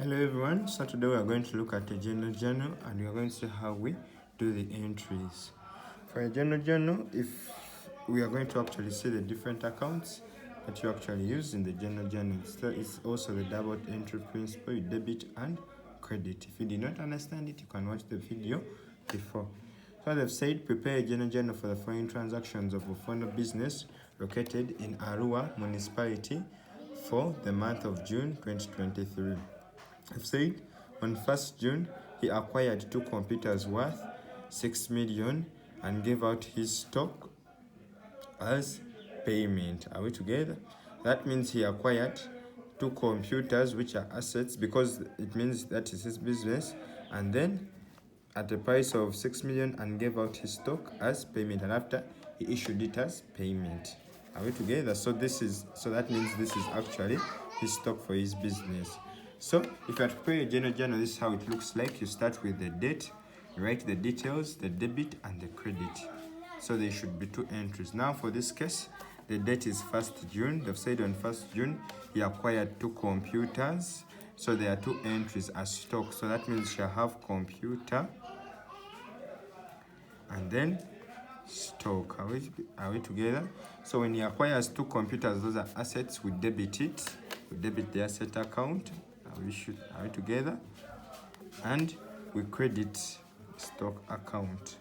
Hello everyone, so today we are going to look at a journal and we are going to see how we do the entries. For a journal, if we are going to actually see the different accounts that you actually use in the journal. So it's also the double entry principle, debit and credit. If you did not understand it, you can watch the video before. So they've said prepare a journal for the following transactions of a phone business located in Arua municipality for the month of June 2023. I've said on 1st June, he acquired 2 computers worth 6 million and gave out his stock as payment. Are we together? That means he acquired 2 computers which are assets because it means that is his business, and then at the price of 6 million and gave out his stock as payment, and after he issued it as payment. Are we together? So that means this is actually his stock for his business. So if you are to prepare a journal, this is how it looks like. You start with the date, write the details, the debit and the credit. So there should be 2 entries. Now for this case, the date is 1st June. They've said on 1st June, he acquired 2 computers. So there are 2 entries as stock. So that means you shall have computer and then stock. Are we together? So when he acquires 2 computers, those are assets, we debit it. We debit the asset account. Are we together? And we credit stock account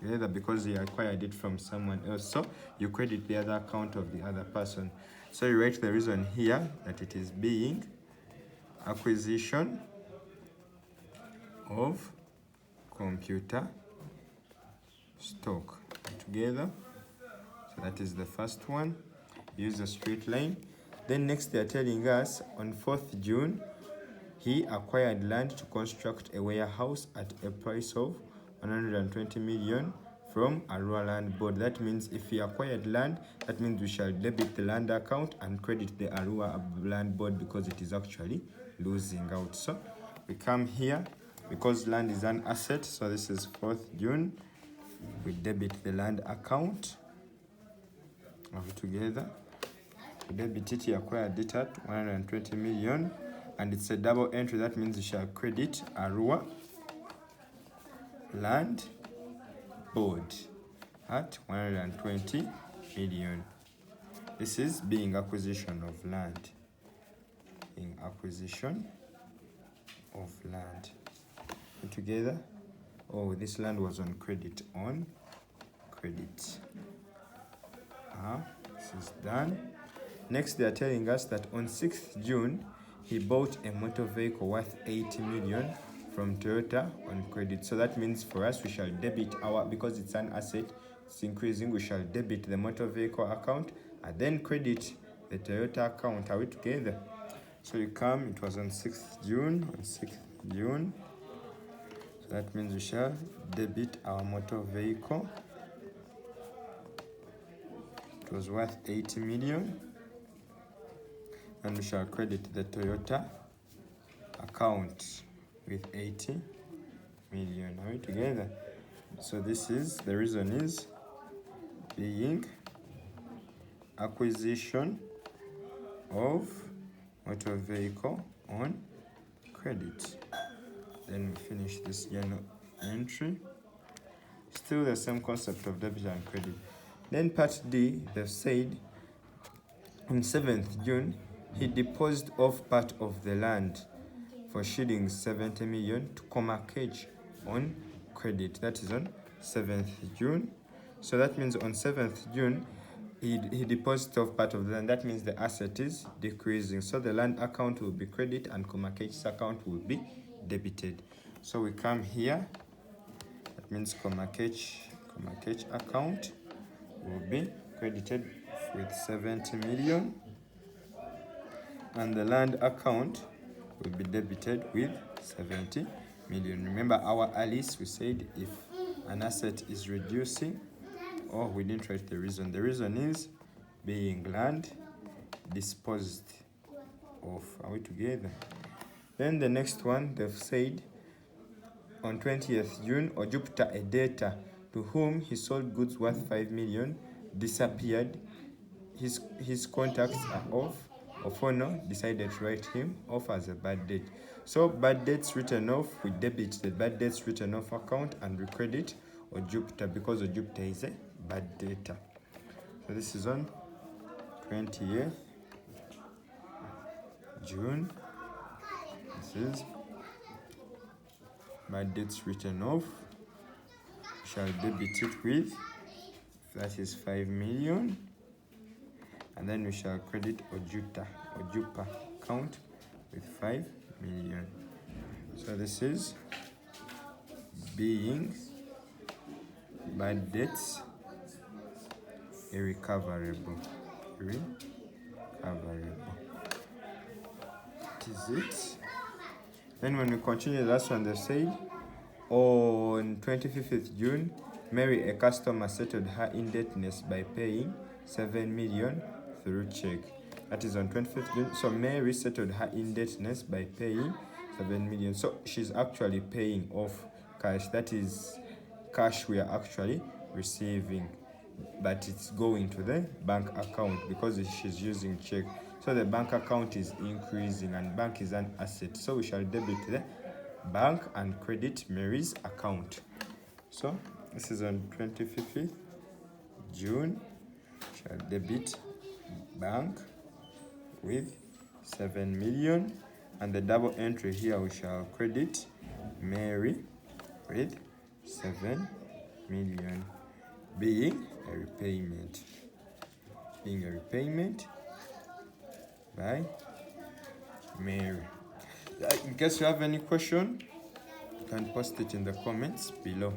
together because he acquired it from someone else. So you credit the other account of the other person. So you write the reason here that it is being acquisition of computer stock together. So that is the first one. Use a straight line. Then next they are telling us on 4th June, he acquired land to construct a warehouse at a price of 120 million from Arua Land Board. That means if he acquired land, that means we shall debit the land account and credit the Arua Land Board because it is actually losing out. So we come here because land is an asset. So this is 4th June. We debit the land account. Are we together? We debit it, he acquired it at 120 million. And it's a double entry. That means you shall credit Arua Land Board at 120 million. This is being acquisition of land. Being acquisition of land. Put together. Oh, this land was on credit. On credit. This is done. Next, they are telling us that on 6th June, he bought a motor vehicle worth 80 million from Toyota on credit. So that means for us, we shall debit because it's an asset, it's increasing, we shall debit the motor vehicle account and then credit the Toyota account. Are we together? So you come, it was on 6th June, So that means we shall debit our motor vehicle. It was worth 80 million. And we shall credit the Toyota account with 80 million. Are we together? So this is, the reason is being acquisition of motor vehicle on credit. Then we finish this journal entry. Still the same concept of debit and credit. Then part D, they've said on 7th June, he deposited off part of the land for shillings 70 million to Comarcage on credit. That is on 7th June. So that means on 7th June, he deposited off part of the land. That means the asset is decreasing. So the land account will be credit and Comarcage's account will be debited. So we come here. That means Comarcage account will be credited with 70 million. And the land account will be debited with 70 million. Remember our Alice, we said if an asset is reducing, we didn't write the reason. The reason is being land disposed of. Are we together? Then the next one, they've said on 20th June, Jupiter, a debtor to whom he sold goods worth 5 million, disappeared. His contacts are off Ofono decided to write him off as a bad debt. So bad debts written off, we debit the bad debts written off account and we credit Ojupta because Ojupta is a bad debtor. So this is on 20th June. This is bad debts written off. We shall debit it with, that is 5 million. And then we shall credit Ojupa account with 5 million. So this is being bad debts irrecoverable. That is it. Then when we continue, that's when they said on 25th June, Mary, a customer, settled her indebtedness by paying 7 million through check. That is on 25th June. So Mary settled her indebtedness by paying 7 million. So she's actually paying off cash. That is cash we are actually receiving, but it's going to the bank account because she's using check. So the bank account is increasing and bank is an asset. So we shall debit the bank and credit Mary's account. So this is on 25th June. Shall debit bank with 7 million, and the double entry here we shall credit Mary with 7 million, being a repayment by Mary. In case you have any question, you can post it in the comments below.